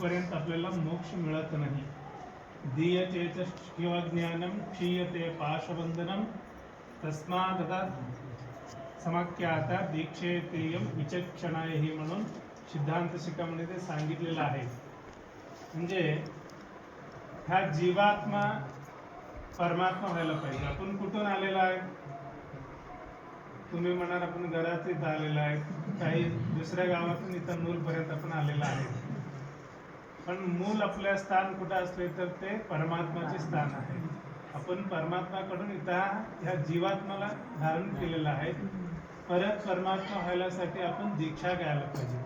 तोपर्यंत आपल्याला मोक्ष मिळत नाही. दीयते शिवज्ञानम क्षीयते पाशबंधनम तस्मादता समाख्याता दीक्षेतेयम विचक्षणायहि म्हणून सिद्धांत शिखामध्ये ते सांगितलेलं आहे. म्हणजे हा जीवात्मा परमात्मा व्हायला पाहिजे. आपण कुठून आलेला आहे? तुम्ही म्हणाल आपण घरात इथं आलेला आहे, काही दुसऱ्या गावातून इथं मूलपर्यंत आपण आलेला आहे. पण मूल आपल्या स्थान कुठं असले तर ते परमात्माचे स्थान आहे. आपण परमात्माकडून इथं ह्या जीवात्म्याला धारण केलेलं आहे. परत परमात्मा व्हायसाठी आपण दीक्षा घ्यायला पाहिजे.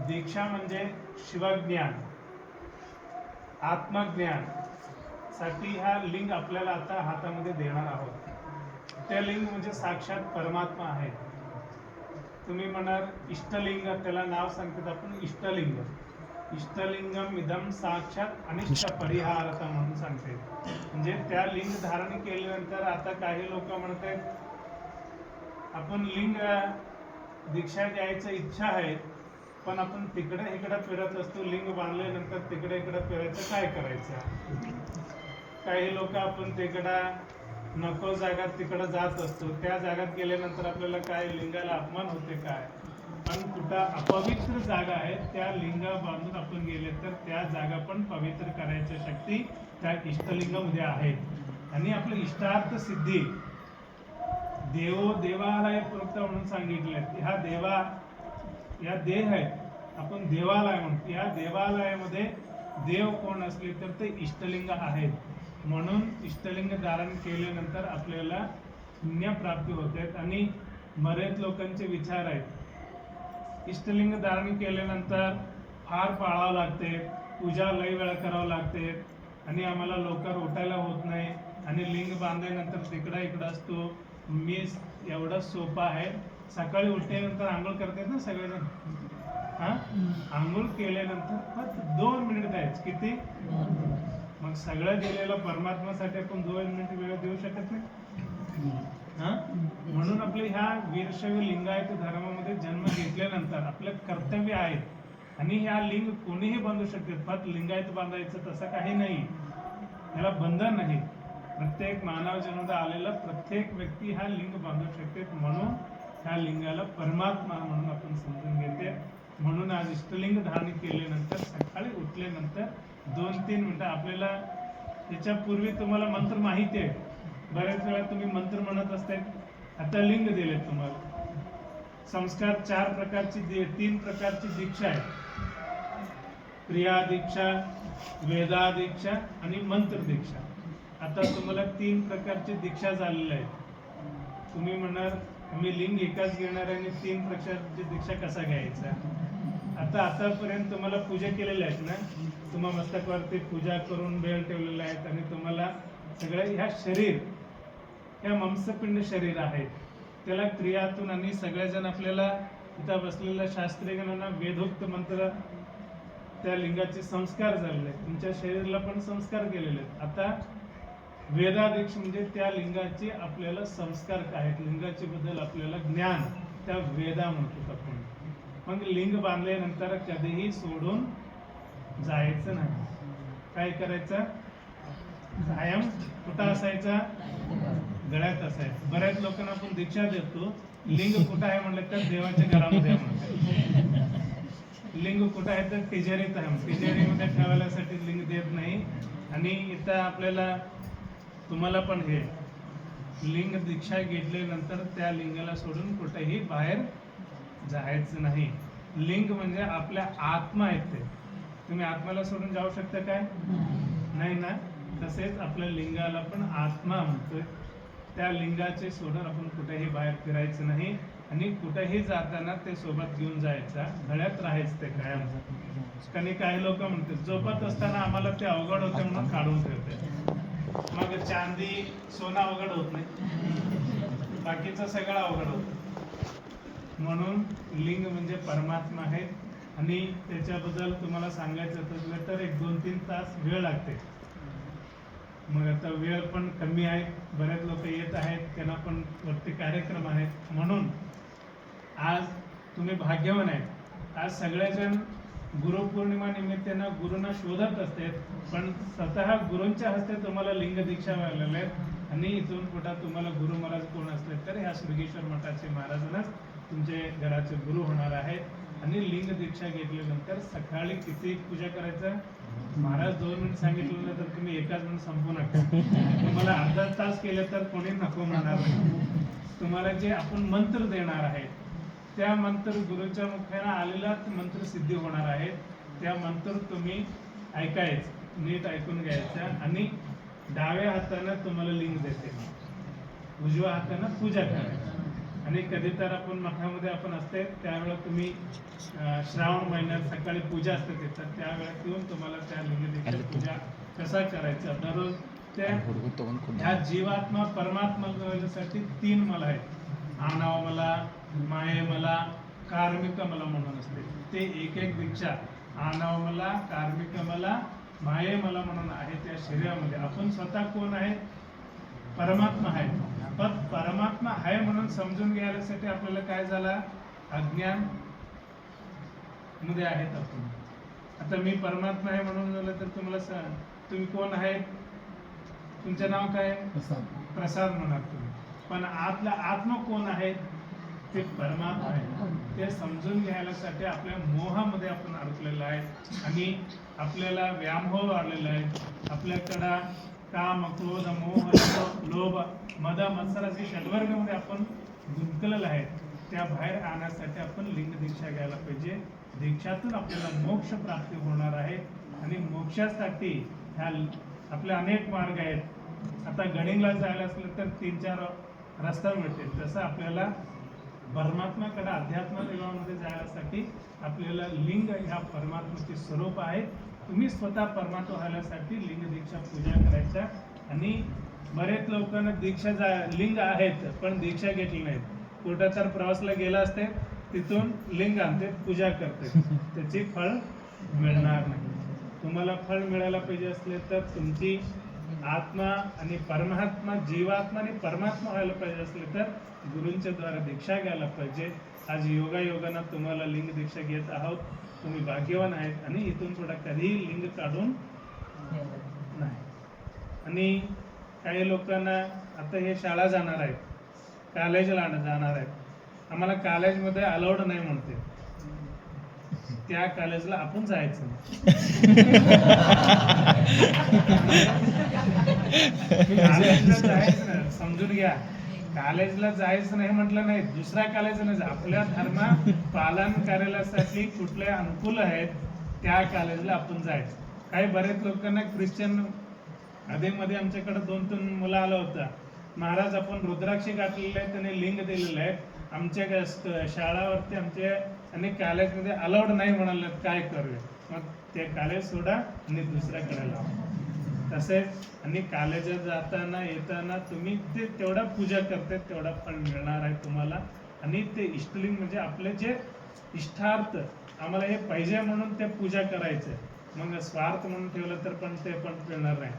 दीक्षा म्हणजे शिवज्ञान, आत्मज्ञान साठी हा लिंग आपल्याला आता हातामध्ये देणार आहोत. ते लिंग म्हणजे साक्षात परमात्मा आहे. तुम्ही म्हणाल इष्टलिंग, त्याला नाव सांगतात आपण इष्टलिंग. इष्टलिंगम इदम साक्षात अनिष्ट परिहारता म्हणून सांगते. म्हणजे त्या लिंग धारण केल्यानंतर आता काही लोक म्हणतात आपण लिंग दीक्षा घ्यायची इच्छा आहे, पण आपण तिकडे इकडे फिरत असतो. लिंग बांधल्यानंतर तिकडे इकडे फिरायचं, काय करायचं? काही लोक आपण तिकडं नको जागात तिकडे जात असतो. त्या जागात गेल्यानंतर आपल्याला काय लिंगाला अपमान होते काय? पण कुठं अपवित्र जागा आहे त्या लिंगा बांधून आपण गेले तर त्या जागा पण पवित्र करायची शक्ती त्या इष्टलिंगामध्ये आहे. आणि आपलं इष्टार्थ सिद्धी देवो देवालय प्रोक्त म्हणून सांगितले. ह्या देवा या देह आहे, आपण देवालय म्हणतो. या देवालयामध्ये देव कोण असले तर ते इष्टलिंग आहेत. म्हणून इष्टलिंग धारण केल्यानंतर आपल्याला पुण्य प्राप्ती होते. आणि बरेच लोकांचे विचार आहेत इष्टलिंग धारण केल्यानंतर फार पाळावं लागते, पूजा लई वेळा करावं लागते आणि आम्हाला लवकर उठायला होत नाही, आणि लिंग बांधल्यानंतर तिकडा इकडं असतो. मी एवढं सोपं आहे. सकाळी उठल्यानंतर आंघोळ करतात ना सगळेजण, आंघोळ केल्यानंतर फक्त 2 मिनिट द्यायचं. किती? मग सगळं दिलेलं परमात्मासाठी आपण 2 मिनिट वेळ देऊ शकत नाही. म्हणून आपले ह्या वीरशैव लिंगायत धर्मामध्ये जन्म घेतल्यानंतर आपलं कर्तव्य आहे. आणि ह्या लिंग कोणीही बांधू शकते. फक्त लिंगायत बांधायचं तसं काही नाही, याला बंधन नाही. प्रत्येक मानव जन्मात आलेला प्रत्येक व्यक्ती हा लिंग बांधू शकते. म्हणून ह्या लिंगाला परमात्मा म्हणून आपण समजून घेते. म्हणून आज इष्टलिंग धारण केल्यानंतर सकाळी उठल्यानंतर 2-3 मिनिटं आपल्याला, त्याच्यापूर्वी तुम्हाला मंत्र माहिती आहे. बऱ्याच वेळा तुम्ही मंत्र म्हणत असताय. आता लिंग दिले तुम्हाला. संस्कार 4 प्रकारची 3 प्रकारची दीक्षा आहे. क्रिया दीक्षा, वेदा दीक्षा आणि मंत्र दीक्षा. आता तुम्हाला 3 प्रकारची दीक्षा झालेल्या आहेत. तुम्ही म्हणाल मी लिंग एकाच घेणार आहे आणि 3 प्रकारची दीक्षा कसा घ्यायचा? आता आतापर्यंत तुम्हाला पूजा केलेल्या आहेत ना, तुम्हा मस्तकावरती पूजा करून बेल ठेवलेल्या आहेत. आणि तुम्हाला सगळं ह्या शरीर, ह्या मांसपिंड शरीर आहे, त्याला क्रियातून आणि सगळेजण आपल्याला इथं बसलेल्या शास्त्रीगणांना वेदोक्त मंत्र त्या लिंगाचे संस्कार झालेले आहेत. तुमच्या शरीराला पण संस्कार केलेले आहेत. आता वेदादीक्ष म्हणजे त्या लिंगाचे आपल्याला संस्कार काय आहेत, लिंगाचे बद्दल आपल्याला ज्ञान, त्या वेदा म्हणतो आपण. मग लिंग बांधल्यानंतर कधीही सोडून जायचं नाही. काय करायचं? कायम कुठं असायचा? गळ्यात असायचं. बऱ्याच लोकांना आपण दीक्षा देतो, लिंग कुठं आहे म्हणलं तर देवाच्या घरामध्ये म्हणतात. लिंग कुठं आहे तर तिजोरीत आहे. तिजोरीमध्ये ठेवायसाठी लिंग देत नाही. आणि इथं आपल्याला तुम्हाला पण हे लिंग दीक्षा घेतल्यानंतर त्या लिंगाला सोडून कुठेही बाहेर जायचं नाही. लिंग म्हणजे आपल्या आत्मा आहेत. ते तुम्ही आत्म्याला सोडून जाऊ शकता काय? नाही ना. तसेच आपल्या लिंगाला पण आत्मा म्हणतोय. त्या लिंगाचे सोडून आपण कुठेही बाहेर फिरायचं नाही. आणि कुठेही जाताना ते सोबत घेऊन जायचा, गळ्यात राहायचं ते कायम. आणि काही लोक म्हणतात झोपत असताना आम्हाला ते अवघड होते म्हणून काढून ठेवते. मग चांदी सोनं अवघड होत नाही, बाकीचं सगळं अवघड होतं. म्हणून लिंग म्हणजे परमात्मा आहे. आणि त्याच्याबद्दल तुम्हाला सांगायचं असलं तर 1-2-3 तास वेळ लागते. मग आता वेळ पण कमी आहे, बरेच लोक येत आहेत, त्यांना पण वरती कार्यक्रम आहेत. म्हणून आज तुम्ही भाग्यवान आहेत. आज सगळेजण गुरुपौर्णिमा निमित्तानं गुरुंना शोधत असते, पण स्वतः गुरूंच्या हस्ते तुम्हाला लिंग दीक्षा मिळालेल्या आहेत आणि इथून पुढे तुम्हाला गुरु महाराज कोण असले तर ह्या श्रीगेश्वर मठाचे महाराजांनाच तुमचे घराचे गुरु होणार आहेत। आणि लिंग दीक्षा घेतल्यानंतर सकाळी किती पूजा करायचं, महाराज 2 मिनिट सांगितलं तर तुम्ही एकाच मिनिट संपू नका, तुम्हाला अर्धा तास केलं तर कोणी नको म्हणणार नाही। तुम्हाला जे आपण मंत्र देणार आहे त्या मंत्र गुरुच्या मुखाने आलेला मंत्र सिद्धी होणार आहे, त्या मंत्र तुम्ही ऐकायचं, नीट ऐकून घ्यायचं आणि डाव्या हाताने तुम्हाला लिंग देते, उजव्या हाताने पूजा करायची। आणि कधी तर आपण मठामध्ये आपण असते त्यावेळेला तुम्ही श्रावण महिन्यात सकाळी पूजा असते तिथं, त्यावेळेला येऊन तुम्हाला त्या लिंगदीक्षा पूजा कसा करायचा दररोज त्या जीवात्मा परमात्मा तीन मला आहेत, आणाव मला, माये मला, कार्मिक मला म्हणून असते, ते एक एक दीक्षा आणाव मला, कार्मिक मला, माये मला म्हणून आहे त्या शरीरामध्ये। आपण स्वतः कोण आहे, परमात्मा आहे, पण परमात्मा आहे म्हणून समजून घ्यायसाठी आपल्याला काय झाला, अज्ञान मध्ये आहेत आपण। आता मी परमात्मा आहे म्हणून झालं तर तुम्हाला तुम्ही कोण आहे, तुमचं नाव काय, प्रसाद म्हणाल तुम्ही, पण आतला आत्मा कोण आहे, ते परमात्मा आहे। ते समजून घ्यायसाठी आपल्या मोहामध्ये आपण अडकलेलो आहे आणि आपल्याला व्यामोह आलेला आहे, आपल्याकडं काम, क्रोध, मोह, लोभ, मद, मत्सर असे षड्वर्गामध्ये आपण गुंतलेलो आहे। त्या बाहेर आणण्यासाठी आपण लिंग दीक्षा घ्यायला पाहिजे, दीक्षातून आपल्याला मोक्ष प्राप्ती होणार आहे। आणि मोक्षासाठी ह्या आपले अनेक मार्ग आहेत। आता गडिंगला जायला असलं तर 3-4 रस्ता मिळतील, तसं आपल्याला परमात्म्याकडे अध्यात्म देवामध्ये जाण्यासाठी आपल्याला लिंग ह्या परमात्म्याचे स्वरूप आहे। तुम्ही स्वतः परमात्मा व्हायसाठी लिंग दीक्षा पूजा करायच्या। आणि बरेच लोकांना दीक्षा लिंग आहेत पण दीक्षा घेतली नाहीत, कुठं तर प्रवासला गेला असते तिथून लिंग आणते पूजा करते, त्याची फळ मिळणार नाही। तुम्हाला फळ मिळायला पाहिजे असले तर तुमची आत्मा आणि परमात्मा, जीवात्मा आणि परमात्मा व्हायला पाहिजे असले तर गुरूंच्या द्वारा दीक्षा घ्यायला पाहिजे। आज योगायोगानं तुम्हाला लिंग दीक्षा घेत आहोत, तुम्ही भाग्यवान आहेत आणि इथून पुढे कधीही लिंग काढून नाही। आणि काही लोकांना आता हे शाळा जाणार आहेत, कॉलेजला जाणार आहेत, आम्हाला कॉलेजमध्ये अलाउड नाही म्हणते, त्या कॉलेजला आपण जायचं जायचं समजून घ्या, कॉलेजला जायचं नाही म्हटलं नाही, दुसऱ्या कॉलेजला नाही, आपल्या धर्म पालन करायसाठी कुठले अनुकूल आहेत त्या कॉलेजला आपण जायचं। काही बरेच लोकांना ख्रिश्चन मध्ये आमच्याकडे 2-3 मुलं आलं होतं, महाराज आपण रुद्राक्षी घातलेले आहे, त्याने लिंग दिलेलं आहे, आमच्या शाळावरती आमच्या आणि कॉलेजमध्ये अलाउड नाही म्हणाले, काय करूया, मग ते कॉलेज सोडा आणि दुसऱ्याकडे लावा। तसेच आणि कॉलेजात जाताना येताना तुम्ही ते तेवढा पूजा करते तेवढा फळ मिळणार आहे तुम्हाला। आणि ते इष्टलिंग म्हणजे आपले जे इष्टार्थ आम्हाला हे पाहिजे म्हणून ते पूजा करायचं, मग स्वार्थ म्हणून ठेवलं तर पण ते पण मिळणार नाही।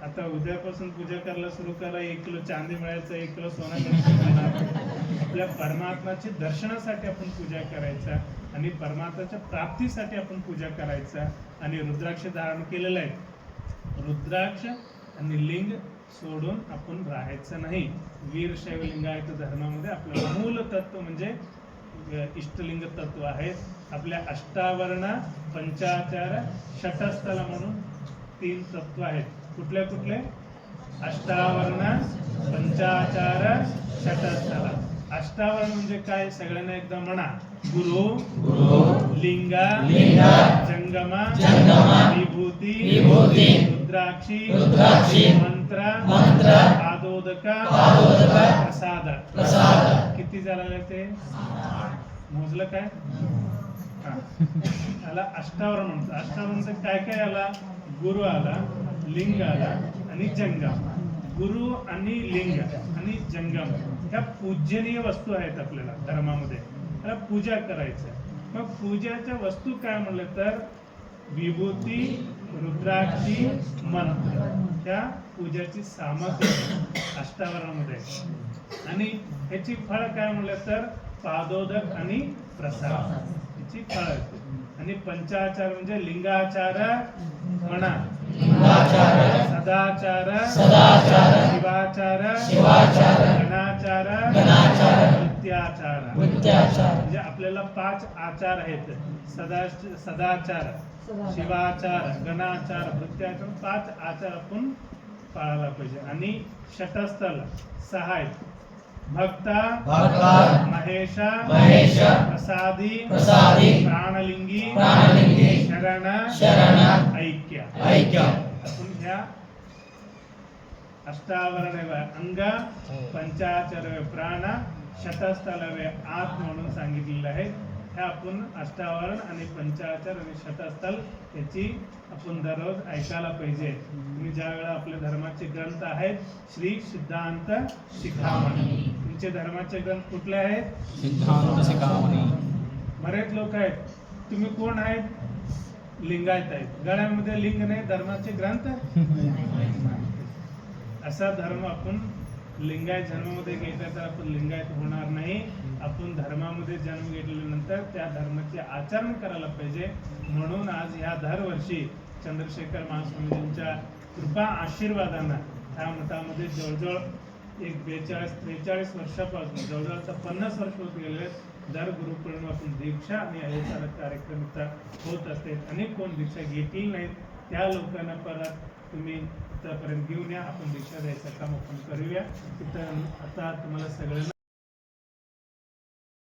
आता उद्यापासून पूजा करायला सुरू करा, 1 किलो चांदी मिळायचं, 1 किलो सोनं मिळायचं, आपल्या परमात्म्याच्या दर्शनासाठी आपण पूजा करायचा आणि परमात्म्याच्या प्राप्तीसाठी आपण पूजा करायचा। आणि रुद्राक्ष धारण केलेलं आहे, रुद्राक्ष आणि लिंग सोडून आपण राहायचं नाही। वीरशैव लिंगायत धर्मामध्ये आपलं मूल तत्व म्हणजे इष्टलिंग तत्व आहे। आपल्या अष्टावर्ण, पंचाचार, षटस्थल म्हणून 3 तत्व आहेत। कुठले कुठले, अष्टावर्ण, पंचाचार, षटस्थल। अष्टावर्ण म्हणजे काय, सगळ्यांना एकदा म्हणा, गुरु, लिंग, जंगम, विभूती, रुद्राक्षी, मंत्र, पादोदक, प्रसाद। किती झाले ते मोजलं काय, याला अष्टावरण म्हणतो। अष्टावरणचं काय काय आला, गुरु आला, लिंग आला आणि जंगम। गुरु आणि लिंग आणि जंगम ह्या पूजनीय वस्तू आहेत आपल्याला धर्मामध्ये, त्याला पूजा करायचं। मग पूजाच्या वस्तू काय म्हणलं तर विभूती, रुद्राक्षी, मंत्र, त्या पूजाची सामग्री अष्टावरणामध्ये। आणि ह्याची फळ काय म्हणलं तर पादोदक आणि प्रसाद, ह्याची फळ आणि पंचाचार म्हणजे लिंगाचार म्हणा, सदाचार शिवाचार गणाचार वृत्त्याचार. म्हणजे आपल्याला 5 आचार आहेत. सदाचार, शिवाचार, गणाचार, वृत्त्याचार, 5 आचार आपण पाळायला पाहिजे. आणि षटस्थल 6 आहेत. भक्ता महेशा प्रसादी प्राणलिंगी शरण ऐक्य. आपण ह्या अष्टावरणवे अंग, पंचाचरवे प्राण, शतस्थलवे आत म्हणून सांगितलेलं आहे. हे आपण अष्टावरण आणि पंचाचर आणि शतस्थल याची आपण दररोज ऐकायला पाहिजे. तुम्ही ज्या वेळा आपल्या धर्माचे ग्रंथ आहेत श्री सिद्धांत शिखामणी. तुमचे धर्माचे ग्रंथ कुठले आहेत? सिद्धांत शिखामणी. बरेच लोक आहेत. तुम्ही कोण आहेत? लिंगायत आहेत. गळ्यामध्ये लिंग नाही, धर्माचे ग्रंथ असा धर्म आपण लिंगायत जन्मामध्ये घेतला तर आपण लिंगायत होणार नाही. आपण धर्मामध्ये जन्म घेतल्यानंतर त्या धर्माचे आचरण करायला पाहिजे. म्हणून आज ह्या दरवर्षी चंद्रशेखर महास्वामींच्या कृपा आशीर्वादानं ह्या मठामध्ये जवळजवळ एक 42-43 वर्षापासून जवळजवळ आता 50 वर्ष होत गेले. दर गुरुपौर्णिमा आपण दीक्षा आणि अहिंसा कार्यक्रम होत असते. अनेक कोण दीक्षा घेतली नाहीत त्या लोकांना परत तुम्ही इथपर्यंत घेऊन या. आपण दीक्षा द्यायचं काम आपण करूया. तिथं आता तुम्हाला सगळ्यांना